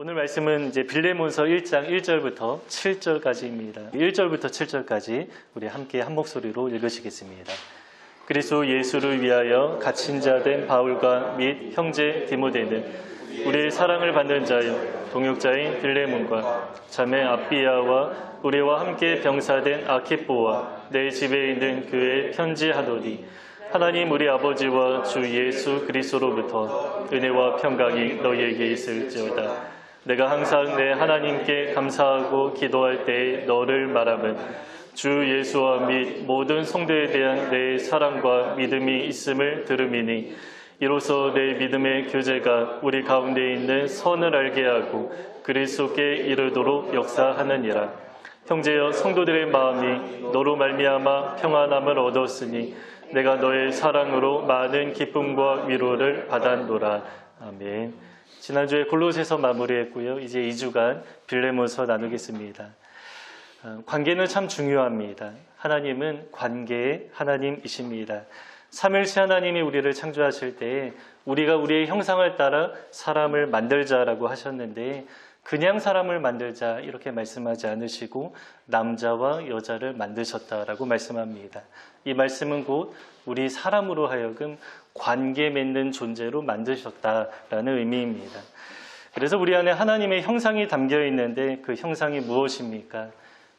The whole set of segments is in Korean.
오늘 말씀은 이제 빌레몬서 1장 1절부터 7절까지입니다. 1절부터 7절까지 우리 함께 한 목소리로 읽으시겠습니다. 그리스도 예수를 위하여 갇힌 자 된 바울과 및 형제 디모데는 우리의 사랑을 받는 자여 동역자인 빌레몬과 자매 아비아와 우리와 함께 병사된 아키뽀와 내 집에 있는 교회에 편지하노니 하나님 우리 아버지와 주 예수 그리스도로부터 은혜와 평강이 너희에게 있을지어다. 내가 항상 내 하나님께 감사하고 기도할 때에 너를 말하면 주 예수와 및 모든 성도에 대한 내 사랑과 믿음이 있음을 들음이니 이로써 내 믿음의 교제가 우리 가운데 있는 선을 알게 하고 그리스도께 이르도록 역사하느니라. 형제여 성도들의 마음이 너로 말미암아 평안함을 얻었으니 내가 너의 사랑으로 많은 기쁨과 위로를 받았노라. 아멘. 지난주에 골로새서 마무리했고요. 이제 2주간 빌레몬서 나누겠습니다. 관계는 참 중요합니다. 하나님은 관계의 하나님이십니다. 삼일체 하나님이 우리를 창조하실 때 우리가 우리의 형상을 따라 사람을 만들자라고 하셨는데 그냥 사람을 만들자 이렇게 말씀하지 않으시고 남자와 여자를 만드셨다라고 말씀합니다. 이 말씀은 곧 우리 사람으로 하여금 관계 맺는 존재로 만드셨다라는 의미입니다. 그래서 우리 안에 하나님의 형상이 담겨 있는데 그 형상이 무엇입니까?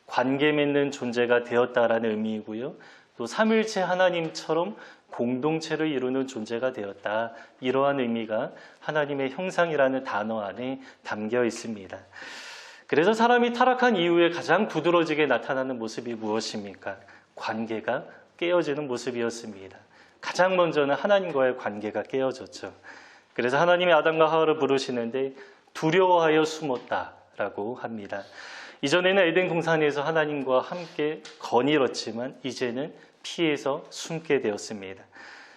관계 맺는 존재가 되었다라는 의미이고요. 또 삼일체 하나님처럼 공동체를 이루는 존재가 되었다. 이러한 의미가 하나님의 형상이라는 단어 안에 담겨 있습니다. 그래서 사람이 타락한 이후에 가장 두드러지게 나타나는 모습이 무엇입니까? 관계가 깨어지는 모습이었습니다. 가장 먼저는 하나님과의 관계가 깨어졌죠. 그래서 하나님이 아담과 하와를 부르시는데 두려워하여 숨었다라고 합니다. 이전에는 에덴 동산에서 하나님과 함께 거닐었지만 이제는 피해서 숨게 되었습니다.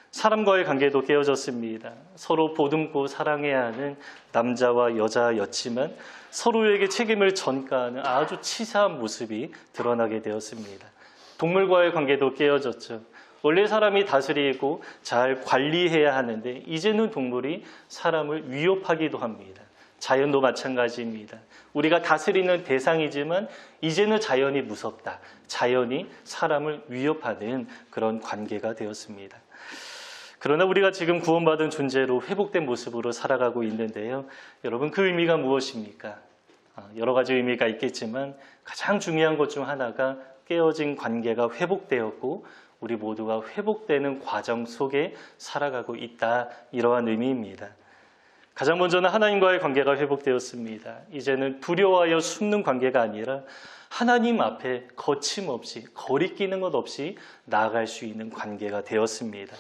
사람과의 관계도 깨어졌습니다. 서로 보듬고 사랑해야 하는 남자와 여자였지만 서로에게 책임을 전가하는 아주 치사한 모습이 드러나게 되었습니다. 동물과의 관계도 깨어졌죠. 원래 사람이 다스리고 잘 관리해야 하는데 이제는 동물이 사람을 위협하기도 합니다. 자연도 마찬가지입니다. 우리가 다스리는 대상이지만 이제는 자연이 무섭다. 자연이 사람을 위협하는 그런 관계가 되었습니다. 그러나 우리가 지금 구원받은 존재로 회복된 모습으로 살아가고 있는데요. 여러분 그 의미가 무엇입니까? 여러 가지 의미가 있겠지만 가장 중요한 것 중 하나가 깨어진 관계가 회복되었고 우리 모두가 회복되는 과정 속에 살아가고 있다. 이러한 의미입니다. 가장 먼저는 하나님과의 관계가 회복되었습니다. 이제는 두려워하여 숨는 관계가 아니라 하나님 앞에 거침없이 거리끼는 것 없이 나아갈 수 있는 관계가 되었습니다.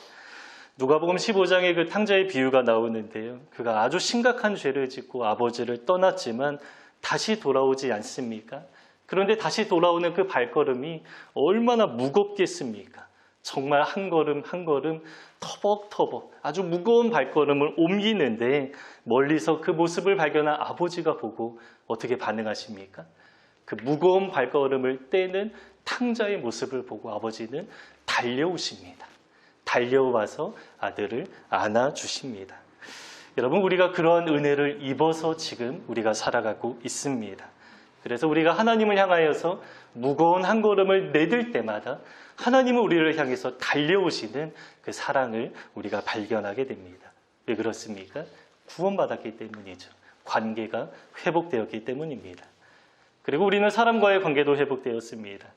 누가복음 15장에 그 탕자의 비유가 나오는데요. 그가 아주 심각한 죄를 짓고 아버지를 떠났지만 다시 돌아오지 않습니까? 그런데 다시 돌아오는 그 발걸음이 얼마나 무겁겠습니까? 정말 한 걸음 한 걸음 터벅터벅 아주 무거운 발걸음을 옮기는데 멀리서 그 모습을 발견한 아버지가 보고 어떻게 반응하십니까? 그 무거운 발걸음을 떼는 탕자의 모습을 보고 아버지는 달려오십니다. 달려와서 아들을 안아주십니다. 여러분 우리가 그러한 은혜를 입어서 지금 우리가 살아가고 있습니다. 그래서 우리가 하나님을 향하여서 무거운 한 걸음을 내딜 때마다 하나님은 우리를 향해서 달려오시는 그 사랑을 우리가 발견하게 됩니다. 왜 그렇습니까? 구원받았기 때문이죠. 관계가 회복되었기 때문입니다. 그리고 우리는 사람과의 관계도 회복되었습니다.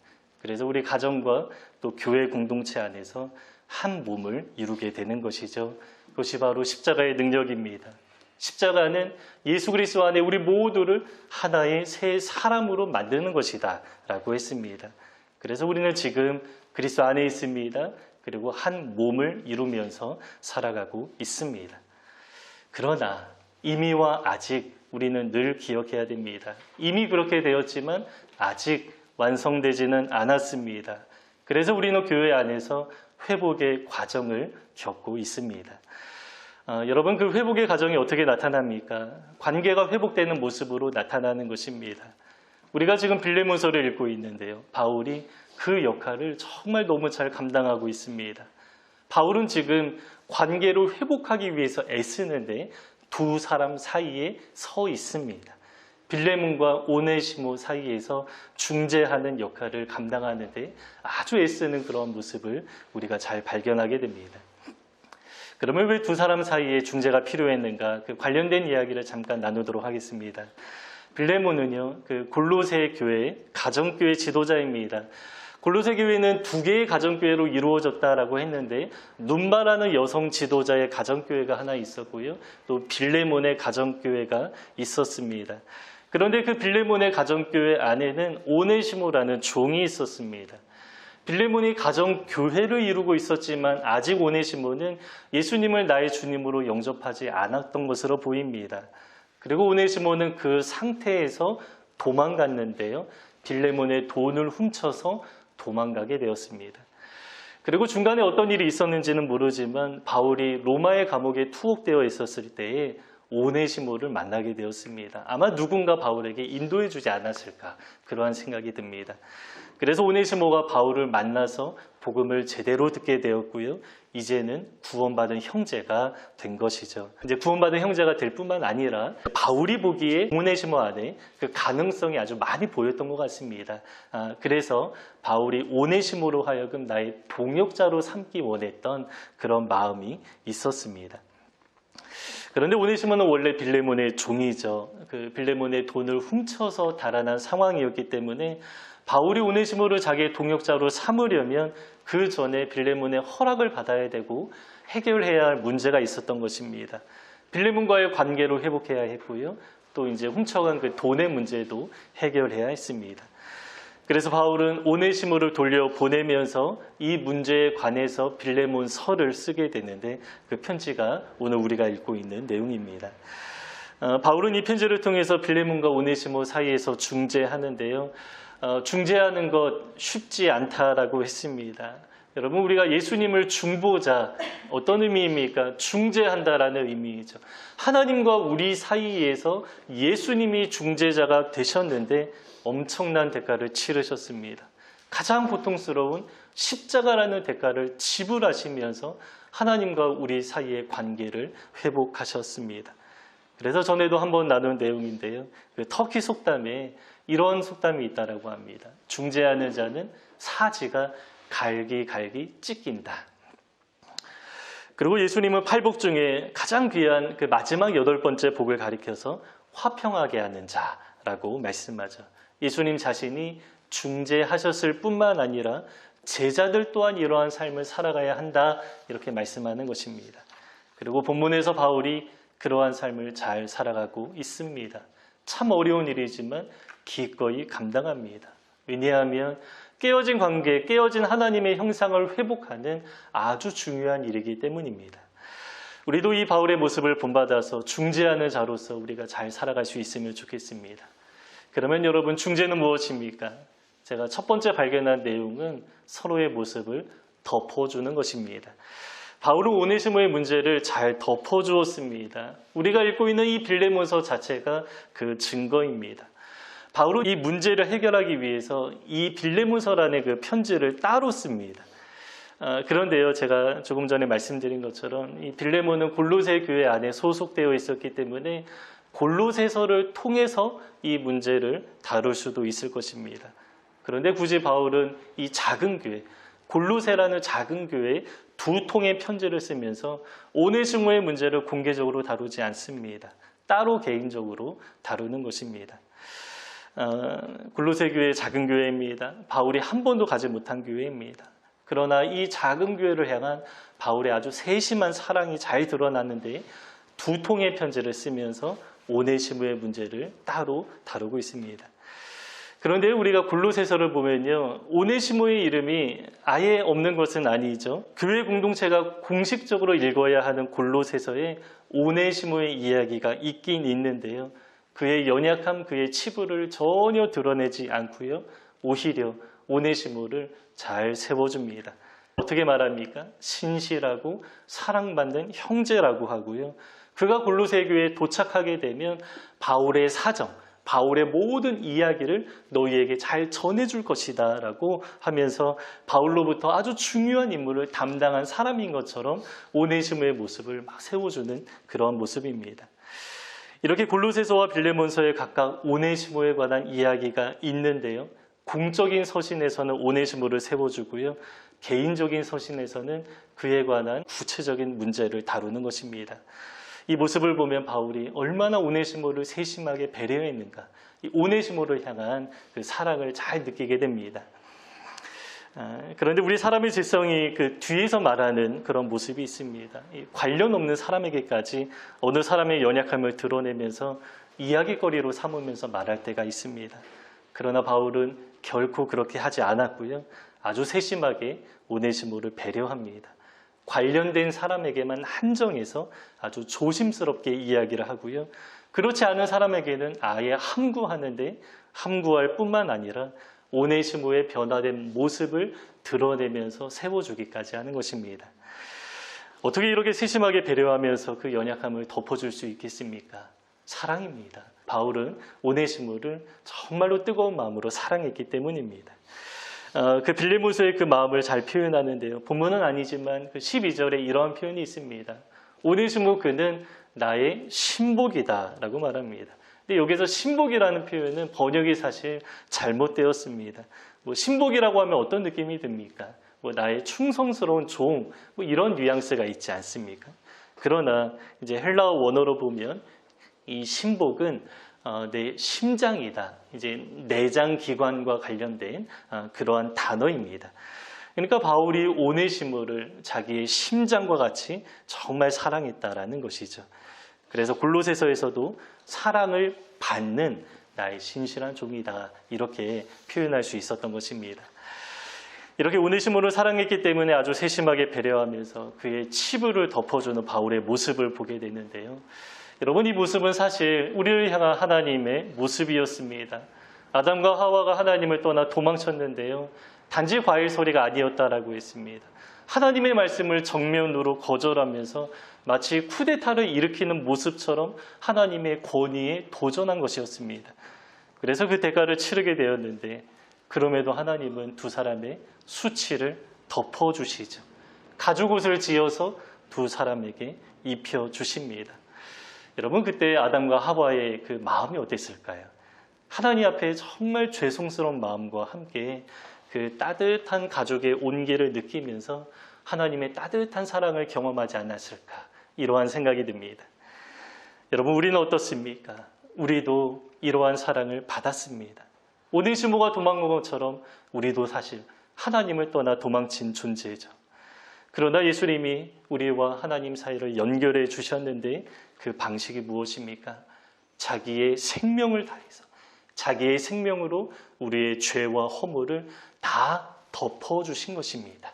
그래서 우리 가정과 또 교회 공동체 안에서 한 몸을 이루게 되는 것이죠. 그것이 바로 십자가의 능력입니다. 십자가는 예수 그리스도 안에 우리 모두를 하나의 새 사람으로 만드는 것이다 라고 했습니다. 그래서 우리는 지금 그리스도 안에 있습니다. 그리고 한 몸을 이루면서 살아가고 있습니다. 그러나 이미와 아직 우리는 늘 기억해야 됩니다. 이미 그렇게 되었지만 아직 완성되지는 않았습니다. 그래서 우리는 교회 안에서 회복의 과정을 겪고 있습니다. 여러분 그 회복의 과정이 어떻게 나타납니까? 관계가 회복되는 모습으로 나타나는 것입니다. 우리가 지금 빌레몬서를 읽고 있는데요. 바울이 그 역할을 정말 너무 잘 감당하고 있습니다. 바울은 지금 관계를 회복하기 위해서 애쓰는데 두 사람 사이에 서 있습니다. 빌레몬과 오네시모 사이에서 중재하는 역할을 감당하는데 아주 애쓰는 그런 모습을 우리가 잘 발견하게 됩니다. 그러면 왜 두 사람 사이에 중재가 필요했는가? 그 관련된 이야기를 잠깐 나누도록 하겠습니다. 빌레몬은요, 그 골로새 교회 가정교회 지도자입니다. 골로새 교회는 두 개의 가정교회로 이루어졌다라고 했는데 눈바라는 여성 지도자의 가정교회가 하나 있었고요. 또 빌레몬의 가정교회가 있었습니다. 그런데 그 빌레몬의 가정교회 안에는 오네시모라는 종이 있었습니다. 빌레몬이 가정교회를 이루고 있었지만 아직 오네시모는 예수님을 나의 주님으로 영접하지 않았던 것으로 보입니다. 그리고 오네시모는 그 상태에서 도망갔는데요. 빌레몬의 돈을 훔쳐서 도망가게 되었습니다. 그리고 중간에 어떤 일이 있었는지는 모르지만 바울이 로마의 감옥에 투옥되어 있었을 때에 오네시모를 만나게 되었습니다. 아마 누군가 바울에게 인도해 주지 않았을까 그러한 생각이 듭니다. 그래서 오네시모가 바울을 만나서 복음을 제대로 듣게 되었고요. 이제는 구원받은 형제가 된 것이죠. 이제 구원받은 형제가 될 뿐만 아니라 바울이 보기에 오네시모 안에 그 가능성이 아주 많이 보였던 것 같습니다. 그래서 바울이 오네시모로 하여금 나의 동역자로 삼기 원했던 그런 마음이 있었습니다. 그런데 오네시모는 원래 빌레몬의 종이죠. 그 빌레몬의 돈을 훔쳐서 달아난 상황이었기 때문에 바울이 오네시모를 자기의 동역자로 삼으려면 그 전에 빌레몬의 허락을 받아야 되고 해결해야 할 문제가 있었던 것입니다. 빌레몬과의 관계로 회복해야 했고요. 또 이제 훔쳐간 그 돈의 문제도 해결해야 했습니다. 그래서 바울은 오네시모를 돌려보내면서 이 문제에 관해서 빌레몬서를 쓰게 되는데 그 편지가 오늘 우리가 읽고 있는 내용입니다. 바울은 이 편지를 통해서 빌레몬과 오네시모 사이에서 중재하는데요. 중재하는 것 쉽지 않다라고 했습니다. 여러분, 우리가 예수님을 중보자, 어떤 의미입니까? 중재한다라는 의미이죠. 하나님과 우리 사이에서 예수님이 중재자가 되셨는데 엄청난 대가를 치르셨습니다. 가장 고통스러운 십자가라는 대가를 지불하시면서 하나님과 우리 사이의 관계를 회복하셨습니다. 그래서 전에도 한번 나눈 내용인데요. 그 터키 속담에 이런 속담이 있다라고 합니다. 중재하는 자는 사지가 갈기갈기 찢긴다. 그리고 예수님은 팔복 중에 가장 귀한 그 마지막 8번째 복을 가리켜서 화평하게 하는 자라고 말씀하죠. 예수님 자신이 중재하셨을 뿐만 아니라 제자들 또한 이러한 삶을 살아가야 한다 이렇게 말씀하는 것입니다. 그리고 본문에서 바울이 그러한 삶을 잘 살아가고 있습니다. 참 어려운 일이지만 기꺼이 감당합니다. 왜냐하면 깨어진 관계, 깨어진 하나님의 형상을 회복하는 아주 중요한 일이기 때문입니다. 우리도 이 바울의 모습을 본받아서 중재하는 자로서 우리가 잘 살아갈 수 있으면 좋겠습니다. 그러면 여러분, 중재는 무엇입니까? 제가 첫 번째 발견한 내용은 서로의 모습을 덮어주는 것입니다. 바울은 오네시모의 문제를 잘 덮어주었습니다. 우리가 읽고 있는 이 빌레몬서 자체가 그 증거입니다. 바울은 이 문제를 해결하기 위해서 이 빌레몬서라는 그 편지를 따로 씁니다. 그런데요, 제가 조금 전에 말씀드린 것처럼 이 빌레몬은 골로새 교회 안에 소속되어 있었기 때문에 골로새서를 통해서 이 문제를 다룰 수도 있을 것입니다. 그런데 굳이 바울은 이 작은 교회, 골로새라는 작은 교회에 2통의 편지를 쓰면서 오네시모의 문제를 공개적으로 다루지 않습니다. 따로 개인적으로 다루는 것입니다. 골로새 교회 작은 교회입니다. 바울이 한 번도 가지 못한 교회입니다. 그러나 이 작은 교회를 향한 바울의 아주 세심한 사랑이 잘 드러났는데 2통의 편지를 쓰면서 오네시모의 문제를 따로 다루고 있습니다. 그런데 우리가 골로새서를 보면요, 오네시모의 이름이 아예 없는 것은 아니죠. 교회 공동체가 공식적으로 읽어야 하는 골로새서에 오네시모의 이야기가 있긴 있는데요. 그의 연약함, 그의 치부를 전혀 드러내지 않고요. 오히려 오네시모를 잘 세워줍니다. 어떻게 말합니까? 신실하고 사랑받는 형제라고 하고요. 그가 골로새 교회에 도착하게 되면 바울의 사정, 바울의 모든 이야기를 너희에게 잘 전해줄 것이다 라고 하면서 바울로부터 아주 중요한 임무를 담당한 사람인 것처럼 오네시모의 모습을 막 세워주는 그런 모습입니다. 이렇게 골로새서와 빌레몬서에 각각 오네시모에 관한 이야기가 있는데요. 공적인 서신에서는 오네시모를 세워주고요. 개인적인 서신에서는 그에 관한 구체적인 문제를 다루는 것입니다. 이 모습을 보면 바울이 얼마나 오네시모를 세심하게 배려했는가, 이 오네시모를 향한 그 사랑을 잘 느끼게 됩니다. 그런데 우리 사람의 질성이 그 뒤에서 말하는 그런 모습이 있습니다. 관련 없는 사람에게까지 어느 사람의 연약함을 드러내면서 이야기거리로 삼으면서 말할 때가 있습니다. 그러나 바울은 결코 그렇게 하지 않았고요. 아주 세심하게 오네시모를 배려합니다. 관련된 사람에게만 한정해서 아주 조심스럽게 이야기를 하고요. 그렇지 않은 사람에게는 아예 함구하는데 함구할 뿐만 아니라 오네시모의 변화된 모습을 드러내면서 세워주기까지 하는 것입니다. 어떻게 이렇게 세심하게 배려하면서 그 연약함을 덮어줄 수 있겠습니까? 사랑입니다. 바울은 오네시모를 정말로 뜨거운 마음으로 사랑했기 때문입니다. 그 빌레몬서의 그 마음을 잘 표현하는데요. 본문은 아니지만 그 12절에 이러한 표현이 있습니다. 오네시모 그는 나의 신복이다 라고 말합니다. 근데 여기서 신복이라는 표현은 번역이 사실 잘못되었습니다. 신복이라고 하면 어떤 느낌이 듭니까? 나의 충성스러운 종, 이런 뉘앙스가 있지 않습니까? 그러나 이제 헬라어 원어로 보면 이 신복은 내 심장이다. 이제 내장 기관과 관련된 그러한 단어입니다. 그러니까 바울이 오네시모를 자기의 심장과 같이 정말 사랑했다라는 것이죠. 그래서 골로새서에서도 사랑을 받는 나의 신실한 종이다 이렇게 표현할 수 있었던 것입니다. 이렇게 오네시모를 사랑했기 때문에 아주 세심하게 배려하면서 그의 치부를 덮어주는 바울의 모습을 보게 되는데요. 여러분, 이 모습은 사실 우리를 향한 하나님의 모습이었습니다. 아담과 하와가 하나님을 떠나 도망쳤는데요. 단지 과일 소리가 아니었다라고 했습니다. 하나님의 말씀을 정면으로 거절하면서 마치 쿠데타를 일으키는 모습처럼 하나님의 권위에 도전한 것이었습니다. 그래서 그 대가를 치르게 되었는데 그럼에도 하나님은 두 사람의 수치를 덮어주시죠. 가죽옷을 지어서 두 사람에게 입혀주십니다. 여러분, 그때 아담과 하와의 그 마음이 어땠을까요? 하나님 앞에 정말 죄송스러운 마음과 함께 그 따뜻한 가족의 온기를 느끼면서 하나님의 따뜻한 사랑을 경험하지 않았을까, 이러한 생각이 듭니다. 여러분, 우리는 어떻습니까? 우리도 이러한 사랑을 받았습니다. 오네시모가 도망간 것처럼 우리도 사실 하나님을 떠나 도망친 존재죠. 그러나 예수님이 우리와 하나님 사이를 연결해 주셨는데 그 방식이 무엇입니까? 자기의 생명을 다해서 자기의 생명으로 우리의 죄와 허물을 다 덮어주신 것입니다.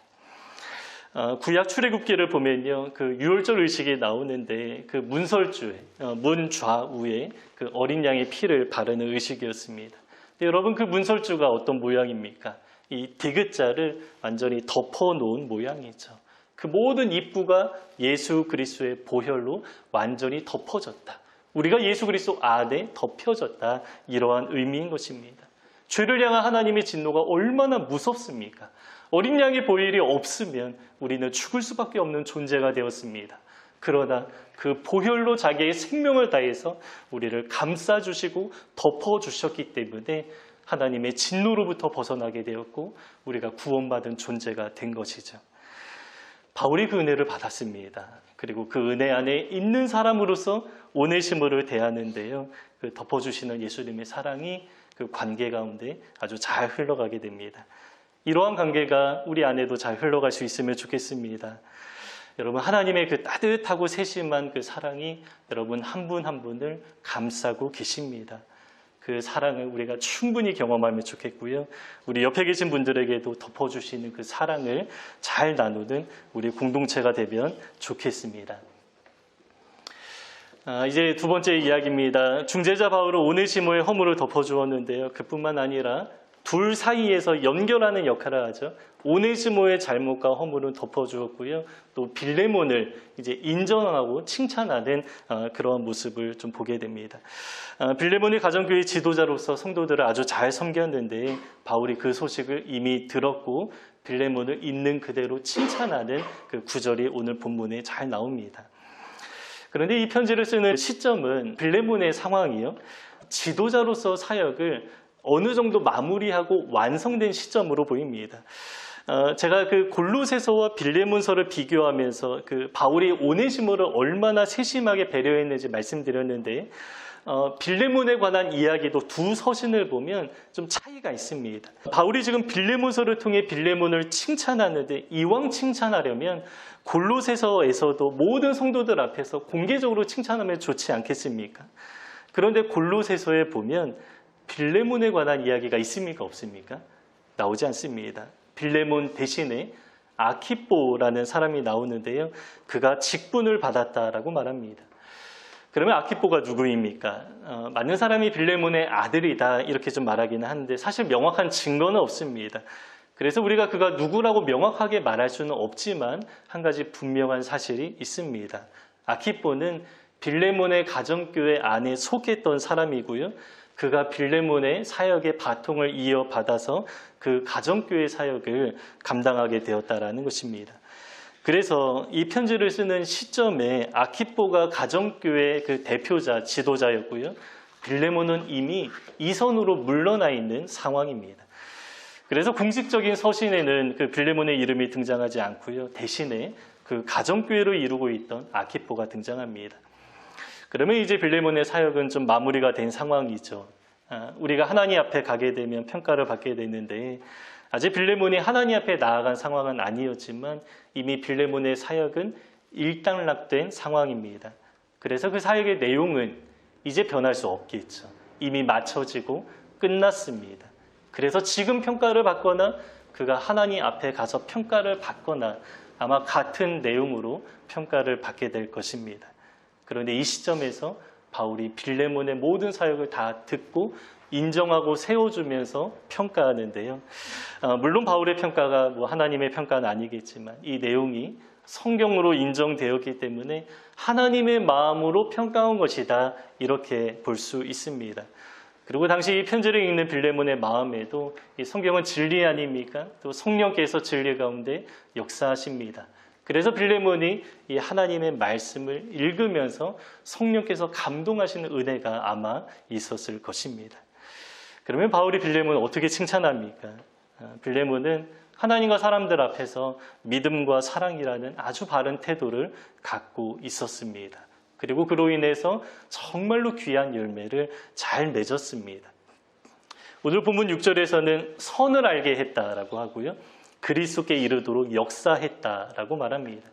구약 출애굽기를 보면요, 그 유월절 의식이 나오는데 그 문설주에 문 좌우에 그 어린 양의 피를 바르는 의식이었습니다. 근데 여러분, 그 문설주가 어떤 모양입니까? 이 디귿자를 완전히 덮어놓은 모양이죠. 그 모든 입구가 예수 그리스도의 보혈로 완전히 덮어졌다. 우리가 예수 그리스도 안에 덮여졌다. 이러한 의미인 것입니다. 죄를 향한 하나님의 진노가 얼마나 무섭습니까? 어린 양의 보혈이 없으면 우리는 죽을 수밖에 없는 존재가 되었습니다. 그러나 그 보혈로 자기의 생명을 다해서 우리를 감싸주시고 덮어주셨기 때문에 하나님의 진노로부터 벗어나게 되었고 우리가 구원받은 존재가 된 것이죠. 바울이 그 은혜를 받았습니다. 그리고 그 은혜 안에 있는 사람으로서 오네시모를 대하는데요. 그 덮어주시는 예수님의 사랑이 그 관계 가운데 아주 잘 흘러가게 됩니다. 이러한 관계가 우리 안에도 잘 흘러갈 수 있으면 좋겠습니다. 여러분, 하나님의 그 따뜻하고 세심한 그 사랑이 여러분 한 분 한 분을 감싸고 계십니다. 그 사랑을 우리가 충분히 경험하면 좋겠고요. 우리 옆에 계신 분들에게도 덮어주시는 그 사랑을 잘 나누는 우리 공동체가 되면 좋겠습니다. 이제 두 번째 이야기입니다. 중재자 바울은 오네시모의 허물을 덮어주었는데요. 그뿐만 아니라 둘 사이에서 연결하는 역할을 하죠. 오네시모의 잘못과 허물은 덮어주었고요. 또 빌레몬을 이제 인정하고 칭찬하는 그런 모습을 좀 보게 됩니다. 빌레몬이 가정교회 지도자로서 성도들을 아주 잘 섬겼는데 바울이 그 소식을 이미 들었고 빌레몬을 있는 그대로 칭찬하는 그 구절이 오늘 본문에 잘 나옵니다. 그런데 이 편지를 쓰는 시점은 빌레몬의 상황이요, 지도자로서 사역을 어느 정도 마무리하고 완성된 시점으로 보입니다. 제가 그 골로새서와 빌레몬서를 비교하면서 그 바울이 오네시모를 얼마나 세심하게 배려했는지 말씀드렸는데, 빌레몬에 관한 이야기도 두 서신을 보면 좀 차이가 있습니다. 바울이 지금 빌레몬서를 통해 빌레몬을 칭찬하는데, 이왕 칭찬하려면 골로새서에서도 모든 성도들 앞에서 공개적으로 칭찬하면 좋지 않겠습니까? 그런데 골로새서에 보면 빌레몬에 관한 이야기가 있습니까? 없습니까? 나오지 않습니다. 빌레몬 대신에 아키뽀라는 사람이 나오는데요, 그가 직분을 받았다라고 말합니다. 그러면 아키뽀가 누구입니까? 많은 사람이 빌레몬의 아들이다 이렇게 좀 말하기는 하는데 사실 명확한 증거는 없습니다. 그래서 우리가 그가 누구라고 명확하게 말할 수는 없지만 한 가지 분명한 사실이 있습니다. 아키뽀는 빌레몬의 가정교회 안에 속했던 사람이고요, 그가 빌레몬의 사역의 바통을 이어받아서 그 가정교회 사역을 감당하게 되었다라는 것입니다. 그래서 이 편지를 쓰는 시점에 아키뽀가 가정교회 그 대표자, 지도자였고요, 빌레몬은 이미 이선으로 물러나 있는 상황입니다. 그래서 공식적인 서신에는 그 빌레몬의 이름이 등장하지 않고요, 대신에 그 가정교회로 이루고 있던 아키뽀가 등장합니다. 그러면 이제 빌레몬의 사역은 좀 마무리가 된 상황이죠. 우리가 하나님 앞에 가게 되면 평가를 받게 되는데, 아직 빌레몬이 하나님 앞에 나아간 상황은 아니었지만 이미 빌레몬의 사역은 일단락된 상황입니다. 그래서 그 사역의 내용은 이제 변할 수 없겠죠. 이미 마쳐지고 끝났습니다. 그래서 지금 평가를 받거나 그가 하나님 앞에 가서 평가를 받거나 아마 같은 내용으로 평가를 받게 될 것입니다. 그런데 이 시점에서 바울이 빌레몬의 모든 사역을 다 듣고 인정하고 세워주면서 평가하는데요. 물론 바울의 평가가 하나님의 평가는 아니겠지만 이 내용이 성경으로 인정되었기 때문에 하나님의 마음으로 평가한 것이다 이렇게 볼 수 있습니다. 그리고 당시 이 편지를 읽는 빌레몬의 마음에도 이 성경은 진리 아닙니까? 또 성령께서 진리 가운데 역사하십니다. 그래서 빌레몬이 이 하나님의 말씀을 읽으면서 성령께서 감동하시는 은혜가 아마 있었을 것입니다. 그러면 바울이 빌레몬을 어떻게 칭찬합니까? 빌레몬은 하나님과 사람들 앞에서 믿음과 사랑이라는 아주 바른 태도를 갖고 있었습니다. 그리고 그로 인해서 정말로 귀한 열매를 잘 맺었습니다. 오늘 본문 6절에서는 선을 알게 했다라고 하고요, 그리스도께 이르도록 역사했다라고 말합니다.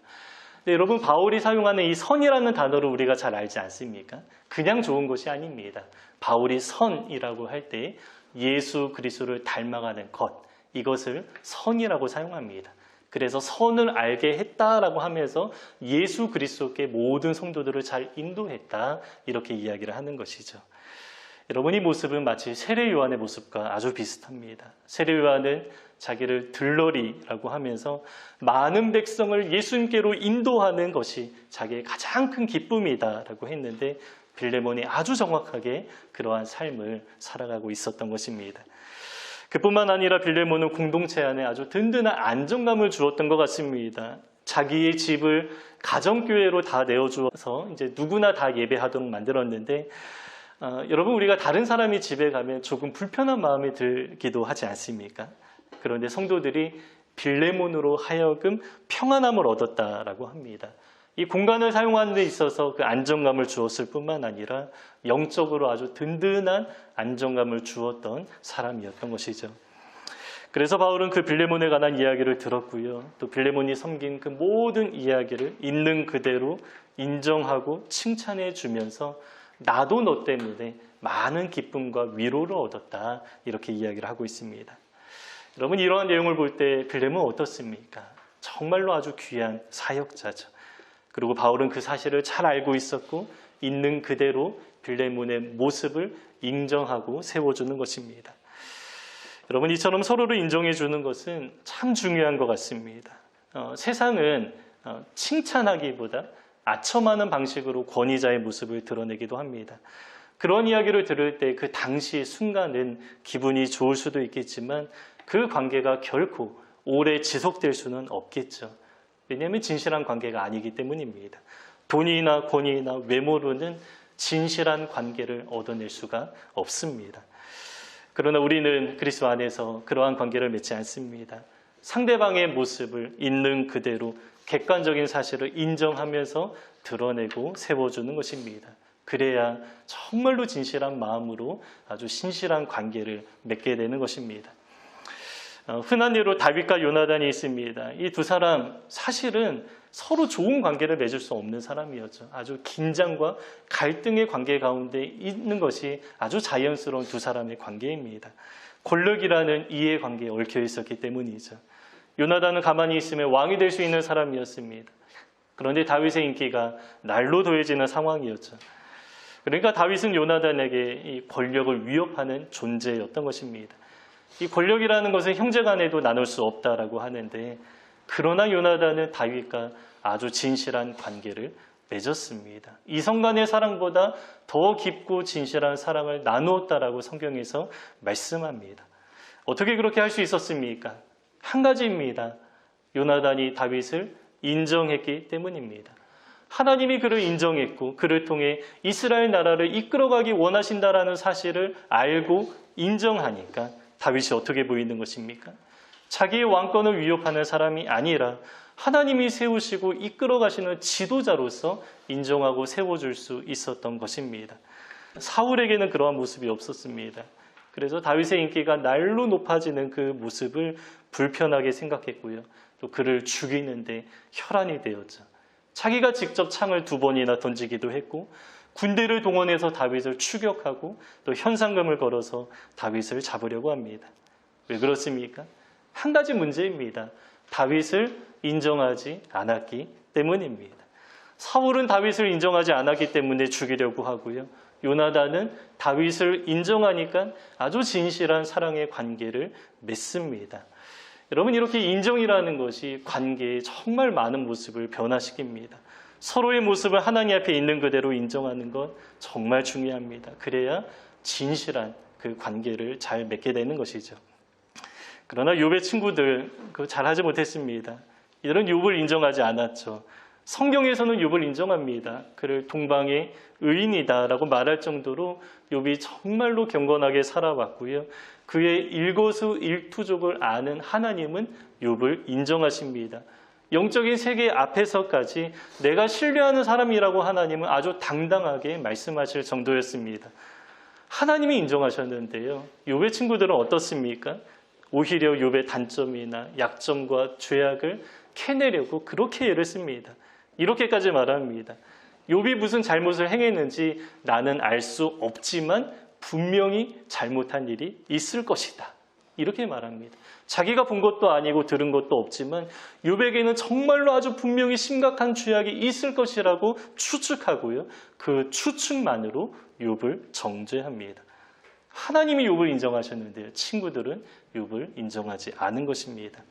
근데 여러분, 바울이 사용하는 이 선이라는 단어를 우리가 잘 알지 않습니까? 그냥 좋은 것이 아닙니다. 바울이 선이라고 할 때 예수 그리스도를 닮아가는 것, 이것을 선이라고 사용합니다. 그래서 선을 알게 했다라고 하면서 예수 그리스도께 모든 성도들을 잘 인도했다 이렇게 이야기를 하는 것이죠. 여러분, 이 모습은 마치 세례 요한의 모습과 아주 비슷합니다. 세례 요한은 자기를 들러리라고 하면서 많은 백성을 예수님께로 인도하는 것이 자기의 가장 큰 기쁨이다라고 했는데 빌레몬이 아주 정확하게 그러한 삶을 살아가고 있었던 것입니다. 그뿐만 아니라 빌레몬은 공동체 안에 아주 든든한 안정감을 주었던 것 같습니다. 자기의 집을 가정교회로 다 내어주어서 이제 누구나 다 예배하도록 만들었는데, 여러분, 우리가 다른 사람이 집에 가면 조금 불편한 마음이 들기도 하지 않습니까? 그런데 성도들이 빌레몬으로 하여금 평안함을 얻었다라고 합니다. 이 공간을 사용하는 데 있어서 그 안정감을 주었을 뿐만 아니라 영적으로 아주 든든한 안정감을 주었던 사람이었던 것이죠. 그래서 바울은 그 빌레몬에 관한 이야기를 들었고요, 또 빌레몬이 섬긴 그 모든 이야기를 있는 그대로 인정하고 칭찬해 주면서 나도 너 때문에 많은 기쁨과 위로를 얻었다 이렇게 이야기를 하고 있습니다. 여러분, 이러한 내용을 볼 때 빌레몬은 어떻습니까? 정말로 아주 귀한 사역자죠. 그리고 바울은 그 사실을 잘 알고 있었고 있는 그대로 빌레몬의 모습을 인정하고 세워주는 것입니다. 여러분, 이처럼 서로를 인정해 주는 것은 참 중요한 것 같습니다. 세상은 칭찬하기보다 아첨하는 방식으로 권위자의 모습을 드러내기도 합니다. 그런 이야기를 들을 때 그 당시 순간은 기분이 좋을 수도 있겠지만 그 관계가 결코 오래 지속될 수는 없겠죠. 왜냐하면 진실한 관계가 아니기 때문입니다. 돈이나 권위나 외모로는 진실한 관계를 얻어낼 수가 없습니다. 그러나 우리는 그리스도 안에서 그러한 관계를 맺지 않습니다. 상대방의 모습을 있는 그대로 객관적인 사실을 인정하면서 드러내고 세워주는 것입니다. 그래야 정말로 진실한 마음으로 아주 신실한 관계를 맺게 되는 것입니다. 흔한 예로 다윗과 요나단이 있습니다. 이 두 사람 사실은 서로 좋은 관계를 맺을 수 없는 사람이었죠. 아주 긴장과 갈등의 관계 가운데 있는 것이 아주 자연스러운 두 사람의 관계입니다. 권력이라는 이해관계에 얽혀 있었기 때문이죠. 요나단은 가만히 있으면 왕이 될 수 있는 사람이었습니다. 그런데 다윗의 인기가 날로 더해지는 상황이었죠. 그러니까 다윗은 요나단에게 이 권력을 위협하는 존재였던 것입니다. 이 권력이라는 것은 형제 간에도 나눌 수 없다라고 하는데, 그러나 요나단은 다윗과 아주 진실한 관계를 맺었습니다. 이성 간의 사랑보다 더 깊고 진실한 사랑을 나누었다라고 성경에서 말씀합니다. 어떻게 그렇게 할 수 있었습니까? 한 가지입니다. 요나단이 다윗을 인정했기 때문입니다. 하나님이 그를 인정했고 그를 통해 이스라엘 나라를 이끌어가기 원하신다라는 사실을 알고 인정하니까 다윗이 어떻게 보이는 것입니까? 자기의 왕권을 위협하는 사람이 아니라 하나님이 세우시고 이끌어가시는 지도자로서 인정하고 세워줄 수 있었던 것입니다. 사울에게는 그러한 모습이 없었습니다. 그래서 다윗의 인기가 날로 높아지는 그 모습을 불편하게 생각했고요. 또 그를 죽이는데 혈안이 되었죠. 자기가 직접 창을 2번이나 던지기도 했고, 군대를 동원해서 다윗을 추격하고 또 현상금을 걸어서 다윗을 잡으려고 합니다. 왜 그렇습니까? 한 가지 문제입니다. 다윗을 인정하지 않았기 때문입니다. 사울은 다윗을 인정하지 않았기 때문에 죽이려고 하고요. 요나단은 다윗을 인정하니까 아주 진실한 사랑의 관계를 맺습니다. 여러분, 이렇게 인정이라는 것이 관계에 정말 많은 모습을 변화시킵니다. 서로의 모습을 하나님 앞에 있는 그대로 인정하는 것 정말 중요합니다. 그래야 진실한 그 관계를 잘 맺게 되는 것이죠. 그러나 욥의 친구들 그거 잘하지 못했습니다. 이들은 욥을 인정하지 않았죠. 성경에서는 욥을 인정합니다. 그를 동방의 의인이다라고 말할 정도로 욥이 정말로 경건하게 살아왔고요. 그의 일거수일투족을 아는 하나님은 욥을 인정하십니다. 영적인 세계 앞에서까지 내가 신뢰하는 사람이라고 하나님은 아주 당당하게 말씀하실 정도였습니다. 하나님이 인정하셨는데요. 욥의 친구들은 어떻습니까? 오히려 욥의 단점이나 약점과 죄악을 캐내려고 그렇게 애를 씁니다. 이렇게까지 말합니다. 욥이 무슨 잘못을 행했는지 나는 알 수 없지만 분명히 잘못한 일이 있을 것이다. 이렇게 말합니다. 자기가 본 것도 아니고 들은 것도 없지만 욥에게는 정말로 아주 분명히 심각한 죄악이 있을 것이라고 추측하고요. 그 추측만으로 욥을 정죄합니다. 하나님이 욥을 인정하셨는데요. 친구들은 욥을 인정하지 않은 것입니다.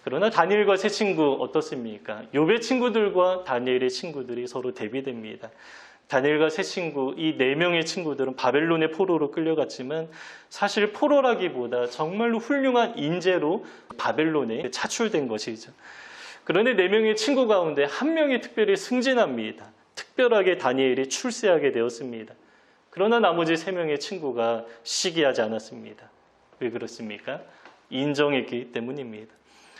그러나 다니엘과 세 친구 어떻습니까? 욥의 친구들과 다니엘의 친구들이 서로 대비됩니다. 다니엘과 세 친구, 이 4명의 친구들은 바벨론의 포로로 끌려갔지만 사실 포로라기보다 정말로 훌륭한 인재로 바벨론에 차출된 것이죠. 그런데 4명의 친구 가운데 한 명이 특별히 승진합니다. 특별하게 다니엘이 출세하게 되었습니다. 그러나 나머지 3명의 친구가 시기하지 않았습니다. 왜 그렇습니까? 인정했기 때문입니다.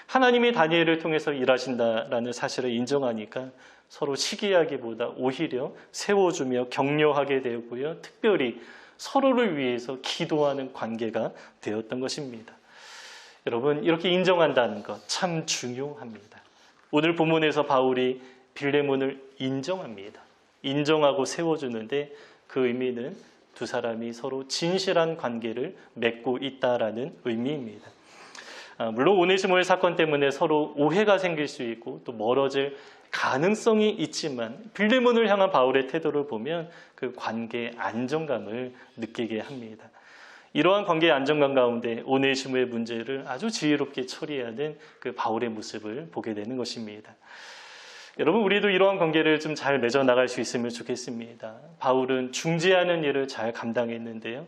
하나님이 다니엘을 통해서 일하신다라는 사실을 인정하니까 서로 시기하기보다 오히려 세워주며 격려하게 되었고요. 특별히 서로를 위해서 기도하는 관계가 되었던 것입니다. 여러분, 이렇게 인정한다는 것 참 중요합니다. 오늘 본문에서 바울이 빌레몬을 인정합니다. 인정하고 세워주는데 그 의미는 두 사람이 서로 진실한 관계를 맺고 있다라는 의미입니다. 물론 오네시모의 사건 때문에 서로 오해가 생길 수 있고 또 멀어질 가능성이 있지만 빌레몬을 향한 바울의 태도를 보면 그 관계의 안정감을 느끼게 합니다. 이러한 관계의 안정감 가운데 오네시모의 문제를 아주 지혜롭게 처리하는 그 바울의 모습을 보게 되는 것입니다. 여러분, 우리도 이러한 관계를 좀 잘 맺어 나갈 수 있으면 좋겠습니다. 바울은 중재하는 일을 잘 감당했는데요.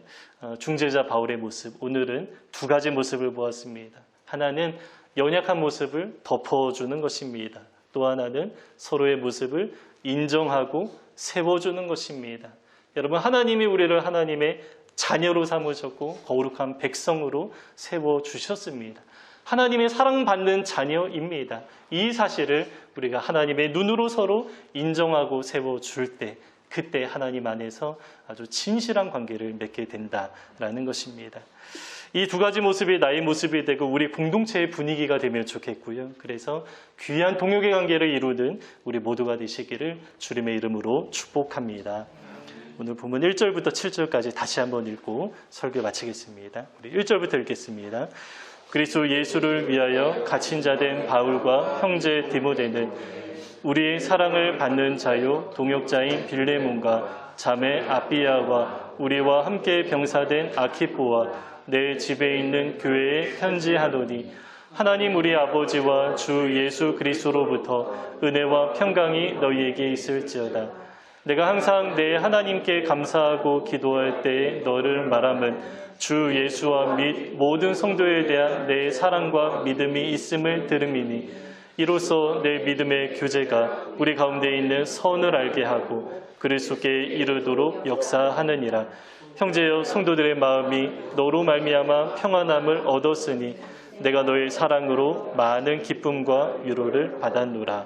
중재자 바울의 모습, 오늘은 2가지 모습을 보았습니다. 하나는 연약한 모습을 덮어주는 것입니다. 또 하나는 서로의 모습을 인정하고 세워주는 것입니다. 여러분, 하나님이 우리를 하나님의 자녀로 삼으셨고 거룩한 백성으로 세워주셨습니다. 하나님의 사랑받는 자녀입니다. 이 사실을 우리가 하나님의 눈으로 서로 인정하고 세워줄 때, 그때 하나님 안에서 아주 진실한 관계를 맺게 된다라는 것입니다. 이 두 가지 모습이 나의 모습이 되고 우리 공동체의 분위기가 되면 좋겠고요. 그래서 귀한 동역의 관계를 이루는 우리 모두가 되시기를 주님의 이름으로 축복합니다. 오늘 본문 1절부터 7절까지 다시 한번 읽고 설교 마치겠습니다. 우리 1절부터 읽겠습니다. 그리스도 예수를 위하여 갇힌 자 된 바울과 형제 디모데는 우리의 사랑을 받는 자요 동역자인 빌레몬과 자매 아비아와 우리와 함께 병사된 아키포와 내 집에 있는 교회에 편지하노니 하나님 우리 아버지와 주 예수 그리스도로부터 은혜와 평강이 너희에게 있을지어다. 내가 항상 내 하나님께 감사하고 기도할 때에 너를 말함은 주 예수와 및 모든 성도에 대한 내 사랑과 믿음이 있음을 들음이니 이로써 내 믿음의 교제가 우리 가운데 있는 선을 알게 하고 그리스도께 이르도록 역사하느니라. 형제여 성도들의 마음이 너로 말미암아 평안함을 얻었으니 내가 너의 사랑으로 많은 기쁨과 위로를 받았노라.